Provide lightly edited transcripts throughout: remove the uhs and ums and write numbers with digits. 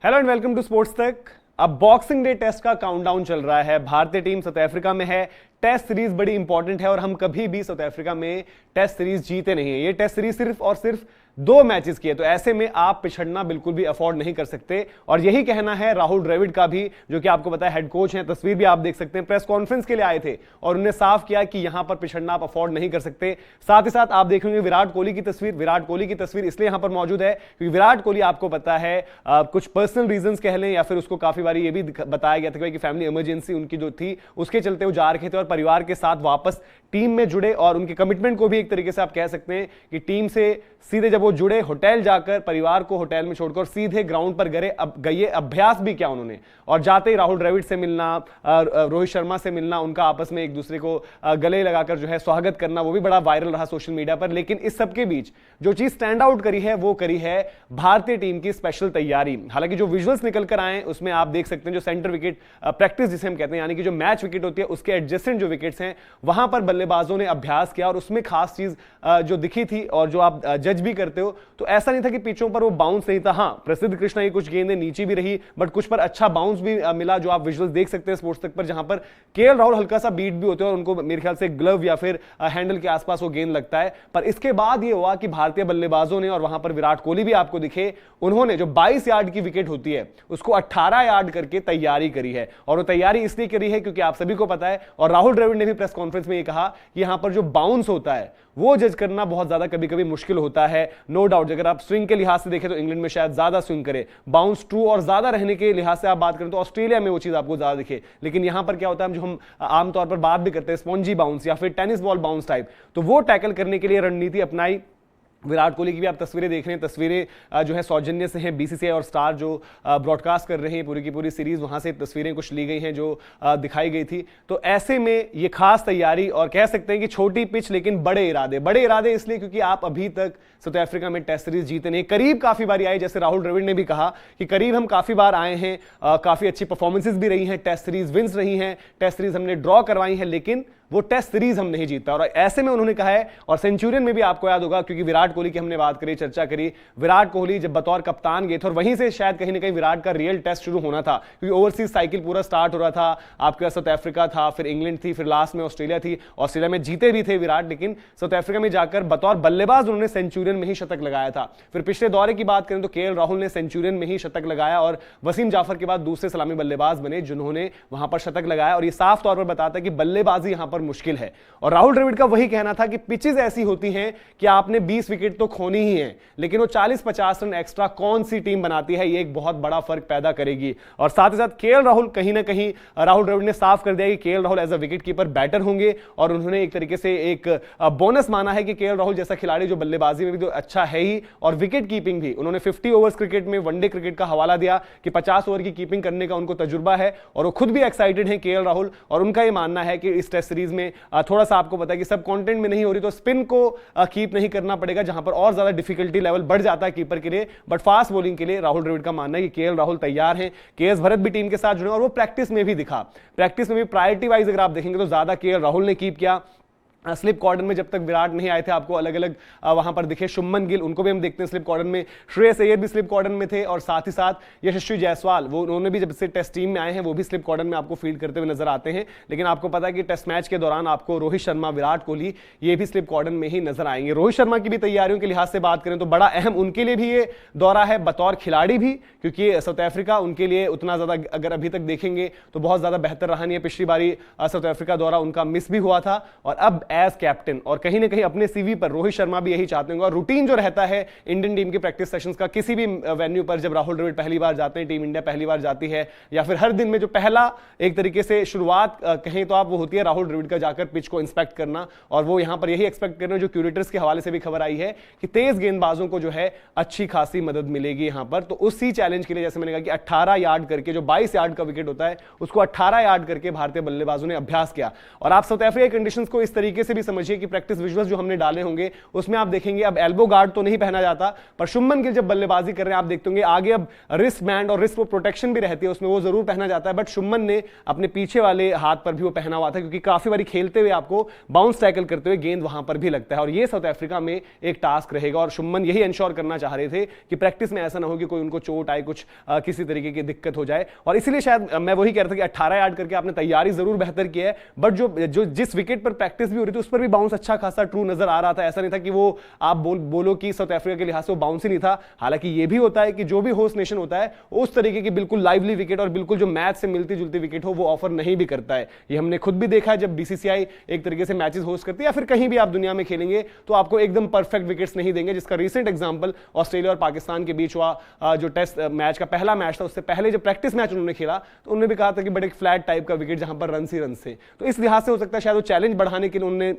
Hello and welcome to sports तक। अब boxing day test का काउंटडाउन चल रहा है। भारतीय टीम साउथ अफ्रीका में है। टेस्ट सीरीज बड़ी इंपॉर्टेंट है और हम कभी भी साउथ अफ्रीका में टेस्ट सीरीज जीते नहीं है। ये टेस्ट सीरीज सिर्फ और सिर्फ 2 मैचेस की है, तो ऐसे में आप पिछड़ना बिल्कुल भी अफोर्ड नहीं कर सकते। और यही कहना है राहुल द्रविड़ का भी, जो कि आपको पता है हेड कोच हैं। तस्वीर भी आप देख सकते हैं, प्रेस कॉन्फ्रेंस के लिए आए थे और उन्होंने साफ किया कि यहां पर पिछड़ना आप अफोर्ड नहीं कर सकते। साथ ही साथ आप देखेंगे विराट कोहली की तस्वीर। विराट कोहली की तस्वीर इसलिए यहां पर मौजूद है क्योंकि विराट कोहली आपको पता है कुछ पर्सनल रीजंस कह लें या फिर उसको काफी बार ये भी बताया गया था कि फैमिली इमरजेंसी उनकी जो थी उसके चलते वो जा रहे थे और परिवार के साथ वापस टीम में जुड़े और उनके कमिटमेंट को भी एक तरीके से आप कह सकते हैं कि टीम से सीधे जब वो जुड़े, होटल जाकर परिवार को होटल में छोड़कर सीधे ग्राउंड पर गए। अभ्यास भी किया उन्होंने और जाते ही राहुल द्रविड़ से मिलना, रोहित शर्मा से मिलना, उनका आपस में एक दूसरे को गले लगाकर जो है स्वागत करना, वो भी बड़ा वायरल रहा सोशल मीडिया पर। लेकिन इस सबके बीच जो चीज स्टैंड आउट करी है वो करी है भारतीय टीम की स्पेशल तैयारी। हालांकि जो विजुअल्स निकल कर आए उसमें आप देख सकते हैं जो सेंटर विकेट प्रैक्टिस जिसे हम कहते हैं, यानी कि जो मैच विकेट होती है उसके एडजेसेंट जो विकेट्स हैं वहां पर बल्लेबाजों ने अभ्यास किया और उसमें खास चीज जो दिखी थी और जो आप जज भी करते हो तो ऐसा नहीं था कि पिचों पर वो बाउंस नहीं था। हाँ, प्रसिद्ध कृष्णा की कुछ गेंदें नीचे भी रही बट कुछ पर अच्छा बाउंस भी मिला, जो आप विजुअल्स देख सकते हैं स्पोर्ट्स तक पर, जहां पर केएल राहुल हल्का सा बीट भी होते हैं और उनको मेरे ख्याल से ग्लव या फिर हैंडल के आसपास वो गेंद लगता है। पर इसके बाद ये हुआ कि भारतीय बल्लेबाजों ने, और वहां पर विराट कोहली भी आपको दिखे, उन्होंने जो 22 यार्ड की विकेट होती है उसको 18 यार्ड करके तैयारी करी है। और वो तैयारी इसलिए करी है क्योंकि आप सभी को पता है और राहुल द्रविड़ ने भी प्रेस कॉन्फ्रेंस में ये कहा कि यहां पर जो बाउंस होता है वो जज करना बहुत ज्यादा कभी कभी मुश्किल होता है। नो डाउट अगर आप स्विंग के लिहाज से देखें तो इंग्लैंड में शायद ज्यादा स्विंग करे, बाउंस ट्रू और ज्यादा रहने के लिहाज से आप बात करें तो ऑस्ट्रेलिया में वो चीज आपको ज्यादा दिखे। लेकिन यहां पर क्या होता है, जो हम आमतौर पर बात भी करते हैं स्पॉन्जी बाउंस या फिर टेनिस बॉल बाउंस टाइप, तो वो टैकल करने के लिए रणनीति अपनाई विराट कोहली की भी आप तस्वीरें देख रहे हैं। तस्वीरें जो है सौजन्य से हैं, बीसीसीआई और स्टार जो ब्रॉडकास्ट कर रहे हैं पूरी की पूरी सीरीज, वहां से तस्वीरें कुछ ली गई हैं जो दिखाई गई थी। तो ऐसे में ये खास तैयारी और कह सकते हैं कि छोटी पिच लेकिन बड़े इरादे इसलिए क्योंकि आप अभी तक साउथ अफ्रीका में टेस्ट सीरीज जीते नहीं। करीब काफी बार आए, जैसे राहुल द्रविड़ ने भी कहा कि करीब हम काफी बार आए हैं, काफी अच्छी परफॉर्मेंसेज भी रही हैं, टेस्ट सीरीज विंस रही हैं, टेस्ट सीरीज हमने ड्रॉ करवाई है, लेकिन वो टेस्ट सीरीज हम नहीं जीता। और ऐसे में उन्होंने कहा है, और सेंचुरियन में भी आपको याद होगा क्योंकि विराट कोहली की हमने बात करी, चर्चा करी, विराट कोहली जब बतौर कप्तान गए थे और वहीं से शायद कहीं ना कहीं विराट का रियल टेस्ट शुरू होना था क्योंकि ओवरसीज साइकिल पूरा स्टार्ट हो रहा था। आपके साउथ अफ्रीका था, फिर इंग्लैंड थी, फिर लास्ट में ऑस्ट्रेलिया थी। ऑस्ट्रेलिया में जीते भी थे विराट, लेकिन साउथ अफ्रीका में जाकर बतौर बल्लेबाज उन्होंने सेंचुरियन में ही शतक लगाया था। फिर पिछले दौरे की बात करें तो केएल राहुल ने सेंचुरियन में ही शतक लगाया और वसीम जाफर के बाद दूसरे सलामी बल्लेबाज बने जिन्होंने वहां पर शतक लगाया। और ये साफ तौर पर बताता है कि बल्लेबाजी यहां पर मुश्किल है। और राहुल द्रविड़ का वही कहना था कि पिचेस ऐसी होती हैं कि आपने 20 विकेट तो खोनी ही है, लेकिन वो 40-50 रन एक्स्ट्रा कौन सी टीम बनाती है, ये एक बहुत बड़ा फर्क पैदा करेगी। और साथ ही साथ केएल राहुल, कहीं ना कहीं राहुल द्रविड़ ने साफ कर दिया कि KL Rahul as a wicket keeper batter होंगे और उन्होंने एक तरीके से एक बोनस माना है कि केएल राहुल जैसा खिलाड़ी जो बल्लेबाजी में भी तो अच्छा है ही और विकेट कीपिंग भी, उन्होंने 50 ओवर्स क्रिकेट में वनडे क्रिकेट का हवाला दिया कि 50 ओवर की कीपिंग करने का उनको तजुर्बा है और वो खुद भी एक्साइटेड है केएल राहुल। और उनका ये मानना है कि इस टेस्ट सीरीज में थोड़ा सा आपको पता है कि सब कंटेंट में नहीं हो रही तो स्पिन को कीप नहीं करना पड़ेगा, जहां पर और ज्यादा डिफिकल्टी लेवल बढ़ जाता है कीपर के लिए। बट फास्ट बॉलिंग के लिए राहुल द्रविड़ का मानना है कि केएल राहुल तैयार हैं। केएस भरत भी टीम के साथ जुड़े और वो प्रैक्टिस में भी दिखा। प्रैक्टिस में भी प्रायोरिटी वाइज अगर आप देखेंगे तो ज्यादा केएल राहुल ने कीप किया। स्लिप कॉर्डन में जब तक विराट नहीं आए थे आपको अलग अलग वहां पर दिखे शुभमन गिल, उनको भी हम देखते हैं स्लिप कॉर्डन में, श्रेयस अय्यर भी स्लिप कॉर्डन में थे और साथ ही साथ यशस्वी जायसवाल, वो उन्होंने भी जब से टेस्ट टीम में आए हैं वो भी स्लिप कॉर्डन में आपको फील्ड करते हुए नजर आते हैं। लेकिन आपको पता है कि टेस्ट मैच के दौरान आपको रोहित शर्मा, विराट कोहली ये भी स्लिप कॉर्डन में ही नजर आएंगे। रोहित शर्मा की भी तैयारियों के लिहाज से बात करें तो बड़ा अहम उनके लिए भी ये दौरा है बतौर खिलाड़ी भी, क्योंकि साउथ अफ्रीका उनके लिए उतना ज्यादा अगर अभी तक देखेंगे तो बहुत ज्यादा बेहतर रहा नहीं है। पिछली बारी साउथ अफ्रीका दौरा उनका मिस भी हुआ था और अब एज कैप्टन और कहीं ना कहीं अपने सीवी पर रोहित शर्मा भी यही चाहते होंगे। और रूटीन जो रहता है इंडियन टीम के प्रैक्टिस सेशंस का, किसी भी वेन्यू पर जब राहुल द्रविड़ पहली बार जाते हैं, टीम इंडिया पहली बार जाती है, या फिर हर दिन में जो पहला एक तरीके से शुरुआत कहें तो आप वो होती है राहुल द्रविड़ का जाकर पिच को इंस्पेक्ट करना। और वो यहां पर यही एक्सपेक्ट कर रहे हैं, जो क्यूरेटर्स के हवाले से भी खबर आई है कि तेज गेंदबाजों को जो है अच्छी खासी मदद मिलेगी यहां पर। तो उसी चैलेंज के लिए जैसे मैंने कहा कि 18 यार्ड करके, जो 22 यार्ड का विकेट होता है उसको 18 यार्ड करके भारतीय बल्लेबाजों ने अभ्यास किया। और आप साउथ अफ्रीका के कंडीशंस को इस तरीके तरीके से भी समझिए कि प्रैक्टिस विजुअल्स जो हमने डाले होंगे उसमें आप देखेंगे अब एल्बो गार्ड तो नहीं पहना जाता, पर शुभमन गिल जब बल्लेबाजी कर रहे हैं आप देखते होंगे आगे अब रिस्ट बैंड और रिस्ट प्रोटेक्शन भी रहती है उसमें, वो जरूर पहना जाता है, बट शुभमन ने अपने पीछे वाले हाथ पर भी वो पहना हुआ था क्योंकि काफी बारी खेलते हुए आपको बाउंस टैकल करते हुए गेंद वहां पर भी लगता है और ये साउथ अफ्रीका में एक टास्क रहेगा और शुभमन यही इंश्योर करना चाह रहे थे कि प्रैक्टिस में ऐसा ना हो कि कोई उनको चोट आए, कुछ किसी तरीके की दिक्कत हो जाए। और इसीलिए शायद मैं वही कह रहा था कि 18 यार्ड करके आपने तैयारी जरूर बेहतर की है, बट जो जिस विकेट पर प्रैक्टिस भी हो रही थी उस पर भी बाउंस अच्छा खासा ट्रू नजर आ रहा था। ऐसा नहीं था कि वो आप बोलो कि साउथ अफ्रीका के लिहाज से वो बाउंस ही नहीं था। हालांकि ये भी होता है कि जो भी होस्ट नेशन होता है उस तरीके की बिल्कुल लाइवली विकेट और बिल्कुल जो मैच से मिलती जुलती विकेट हो वो ऑफर नहीं भी करता है। ये हमने खुद भी देखा है जब बीसीसीआई एक तरीके से मैचेस होस्ट करती है या फिर कहीं भी आप दुनिया में खेलेंगे तो आपको एकदम परफेक्ट विकेट्स नहीं देंगे, जिसका रिसेंट एग्जांपल ऑस्ट्रेलिया और पाकिस्तान के बीच हुआ। जो टेस्ट मैच का पहला मैच था उससे पहले जब प्रैक्टिस मैच उन्होंने खेला तो उन्होंने भी कहा था कि बड़े फ्लैट टाइप का विकेट जहां पर रन ही रन से, तो इस लिहाज से हो सकता है शायद वो चैलेंज बढ़ाने के लिए उन्होंने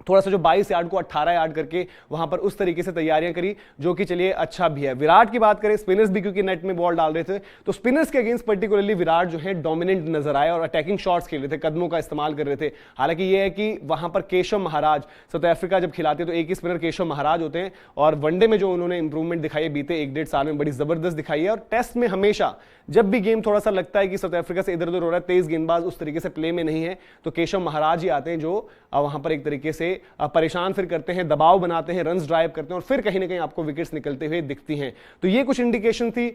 थोड़ा सा जो 22 यार्ड को 18 यार्ड करके वहां पर उस तरीके से तैयारियां करी, जो कि चलिए अच्छा भी है। विराट की बात करें, स्पिनर्स भी क्योंकि नेट में बॉल डाल रहे थे तो स्पिनर्स के अगेंस्ट पर्टिकुलरली विराट जो है डोमिनेंट नजर आए और अटैकिंग शॉट्स खेल रहे थे, कदमों का इस्तेमाल कर रहे थे। हालांकि यह है कि वहां पर केशव महाराज साउथ अफ्रीका जब खिलाते तो एक ही स्पिनर केशव महाराज होते हैं और वनडे में जो उन्होंने इंप्रूवमेंट दिखाई है बीते 1-1.5 साल में बड़ी जबरदस्त दिखाई है। और टेस्ट में हमेशा जब भी गेम थोड़ा सा लगता है कि साउथ अफ्रीका से इधर उधर हो रहा है, तेज गेंदबाज उस तरीके से प्ले में नहीं है, तो केशव महाराज ही आते हैं जो वहां पर एक तरीके से परेशान फिर करते हैं, दबाव बनाते हैं, रन्स ड्राइव करते हैं और फिर कहीं ना कहीं आपको विकेट्स निकलते हुए दिखती हैं। तो ये कुछ इंडिकेशन थी।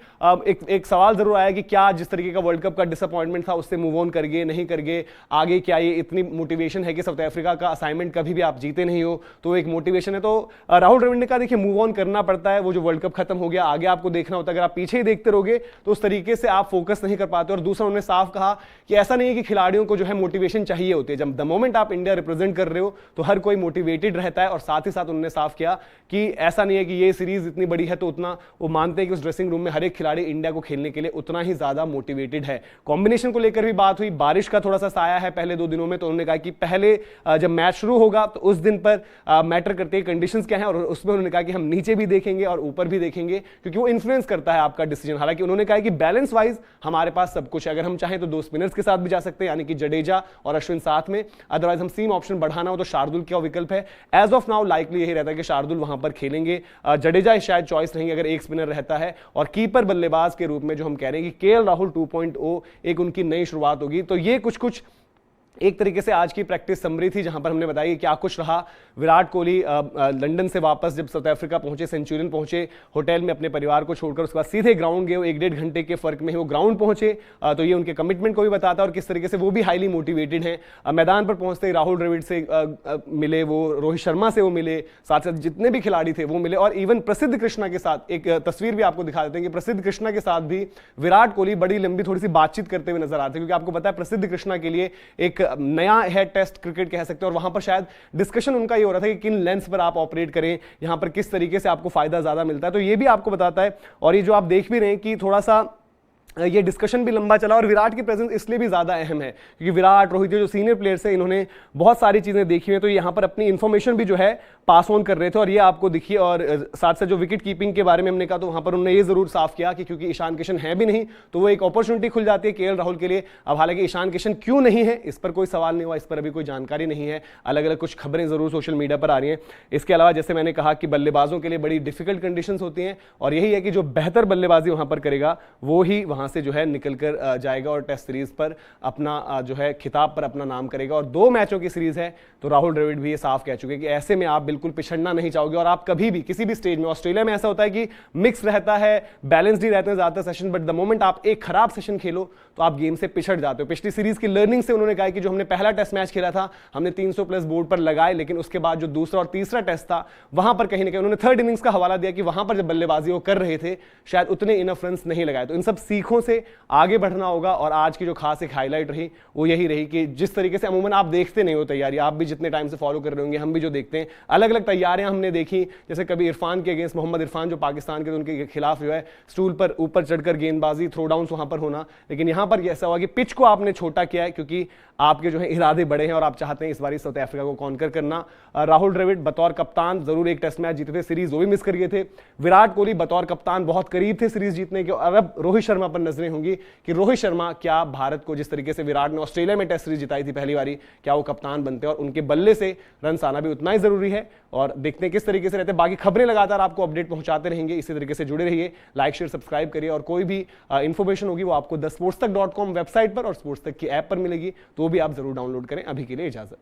एक सवाल जरूर आया कि क्या जिस तरीके का वर्ल्ड कप का डिसअपॉइंटमेंट था उससे मूव ऑन कर गए नहीं कर गए, आगे क्या ये इतनी मोटिवेशन है कि साउथ अफ्रीका का असाइनमेंट कभी भी आप जीते नहीं हो तो एक मोटिवेशन है। तो राहुल द्रविड़ ने कहा देखिए मूव ऑन करना पड़ता है, वो जो वर्ल्ड कप खत्म हो गया आगे आपको देखना होता है, अगर आप पीछे ही देखते रहोगे तो उस तरीके से आप फोकस नहीं कर पाते। और दूसरा उन्होंने साफ कहा कि ऐसा नहीं है कि खिलाड़ियों को जो है मोटिवेशन चाहिए होती है, जब द मोमेंट आप इंडिया रिप्रेजेंट कर रहे हो तो हर कोई मोटिवेटेड रहता है। और साथ ही साथ उन्होंने साफ किया कि ऐसा नहीं है कि ये सीरीज इतनी बड़ी है तो उतना वो मानते हैं कि उस ड्रेसिंग रूम में हर एक खिलाड़ी इंडिया को खेलने के लिए उतना ही ज्यादा मोटिवेटेड है। कॉम्बिनेशन को लेकर भी बात हुई, बारिश का थोड़ा सा साया है पहले 2 दिनों में, तो उन्होंने कहा कि पहले जब मैच शुरू होगा तो उस दिन पर मैटर करते हैं कंडीशंस क्या है, और उसमें उन्होंने कहा कि हम नीचे भी देखेंगे और ऊपर भी देखेंगे क्योंकि वो इन्फ्लुएंस करता है आपका डिसीजन। हालांकि उन्होंने कहा कि बैलेंस वाइज हमारे पास सब कुछ है, अगर हम चाहें तो 2 स्पिनर्स के साथ भी जा सकते हैं यानी कि जडेजा और अश्विन साथ में, अदरवाइज हम सीम ऑप्शन बढ़ाना हो तो शार्दुल का विकल्प है। एज ऑफ नाउ लाइकली यही रहता है कि शार्दुल वहां पर खेलेंगे, जडेजा शायद चॉइस रहेंगे अगर एक स्पिनर रहता है, और कीपर बल्लेबाज के रूप में जो हम कह रहे हैं कि केएल राहुल 2.0 एक उनकी नई शुरुआत होगी। तो ये कुछ एक तरीके से आज की प्रैक्टिस समरी थी जहां पर हमने बताया कि क्या कुछ रहा। विराट कोहली लंदन से वापस जब साउथ अफ्रीका पहुंचे, सेंचुरियन पहुंचे, होटल में अपने परिवार को छोड़कर उसके बाद सीधे ग्राउंड गए, 1-1.5 घंटे के फर्क में वो ग्राउंड पहुंचे, तो ये उनके कमिटमेंट को भी बताता है और किस तरीके से वो भी हाईली मोटिवेटेड हैं। मैदान पर पहुंचते ही राहुल द्रविड़ से मिले, वो रोहित शर्मा से वो मिले, साथ साथ जितने भी खिलाड़ी थे वो मिले, और इवन प्रसिद्ध कृष्णा के साथ एक तस्वीर भी आपको दिखा देते हैं कि प्रसिद्ध कृष्णा के साथ भी विराट कोहली बड़ी लंबी थोड़ी सी बातचीत करते हुए नजर आते हैं, क्योंकि आपको पता है प्रसिद्ध कृष्णा के लिए एक नया है टेस्ट क्रिकेट कह सकते हैं, और वहां पर शायद डिस्कशन उनका ये हो रहा था कि किन लेंस पर आप ऑपरेट करें, यहां पर किस तरीके से आपको फायदा ज्यादा मिलता है, तो ये भी आपको बताता है। और ये जो आप देख भी रहे हैं कि थोड़ा सा ये डिस्कशन भी लंबा चला, और विराट की प्रेजेंस इसलिए भी ज्यादा अहम है क्योंकि विराट, रोहित जो सीनियर प्लेयर्स हैं इन्होंने बहुत सारी चीजें देखी हुई हैं, तो यहाँ पर अपनी इंफॉर्मेशन भी जो है पास ऑन कर रहे थे, और ये आपको दिखी। और साथ साथ जो विकेट कीपिंग के बारे में हमने कहा तो वहां पर उन्होंने ये जरूर साफ किया कि क्योंकि ईशान किशन है भी नहीं तो वो एक अपॉर्चुनिटी खुल जाती है केएल राहुल के लिए। अब हालांकि ईशान किशन क्यों नहीं है इस पर कोई सवाल नहीं हुआ, इस पर अभी कोई जानकारी नहीं है, अलग अलग कुछ खबरें जरूर सोशल मीडिया पर आ रही हैं। इसके अलावा जैसे मैंने कहा कि बल्लेबाजों के लिए बड़ी डिफिकल्ट कंडीशंस होती हैं, और यही है कि जो बेहतर बल्लेबाजी वहां पर करेगा वो ही वहां से जो है निकल कर जाएगा और टेस्ट सीरीज पर अपना जो है खिताब पर अपना नाम करेगा। और 2 मैचों की सीरीज है, तो राहुल द्रविड़ भी ये साफ कह चुके हैं कि ऐसे में आप बिल्कुल पिछड़ना नहीं चाहोगे, और आप कभी भी किसी भी स्टेज में, ऑस्ट्रेलिया में ऐसा होता है कि मिक्स रहता है, बैलेंस्ड ही रहते हैं ज्यादातर सेशन, बट द मोमेंट आप एक खराब सेशन खेलो तो आप गेम से पिछड़ जाते हो। पिछली सीरीज की लर्निंग से उन्होंने कहा कि जो हमने पहला टेस्ट मैच खेला था हमने 300 प्लस बोर्ड पर लगाए, लेकिन उसके बाद जो दूसरा और तीसरा टेस्ट था वहां पर कहीं ना कहीं उन्होंने थर्ड इनिंग्स का हवाला दिया कि वहां पर जब बल्लेबाजी वो कर रहे थे शायद उतने इनफ रन्स नहीं लगाए। तो इन सब सीखों से आगे बढ़ना होगा, और आज की जो खास एक हाईलाइट रही वो यही रही कि जिस तरीके से अमूमन आप देखते नहीं हो तैयारी, आप भी जितने टाइम से फॉलो कर रहे होंगे, हम भी जो देखते हैं अलग अलग तैयारियां हमने देखी, जैसे कभी इरफान के अगेंस्ट मोहम्मद इरफान जो पाकिस्तान के, तो उनके खिलाफ जो है स्टूल पर ऊपर चढ़कर गेंदबाजी, थ्रो डाउन्स वहां पर होना, लेकिन यहां पर ऐसा हुआ कि पिच को आपने छोटा किया है क्योंकि आपके जो है इरादे बड़े हैं और आप चाहते हैं इस बार साउथ अफ्रीका को कॉन्कर करना। राहुल द्रविड़ बतौर कप्तान जरूर एक टेस्ट मैच जीते थे, सीरीज वो भी मिस कर गए थे। विराट कोहली बतौर कप्तान बहुत करीब थे सीरीज जीतने के, और अब रोहित शर्मा पर नजरें होंगी कि रोहित शर्मा क्या भारत को, जिस तरीके से विराट ने ऑस्ट्रेलिया में टेस्ट सीरीज जिताई थी पहली बारी, क्या वो कप्तान बनते हैं और उनके बल्ले से रन आना भी उतना ही जरूरी है। और देखते हैं किस तरीके से रहते हैं। बाकी खबरें लगातार आपको अपडेट पहुंचाते रहेंगे, इसी तरीके से जुड़े रहिए, लाइक शेयर सब्सक्राइब करिए और कोई भी इंफॉर्मेशन होगी वो आपको thesportstach.com वेबसाइट पर और स्पोर्ट्स तक की ऐप पर मिलेगी, तो भी आप जरूर डाउनलोड करें। अभी के लिए इजाजत।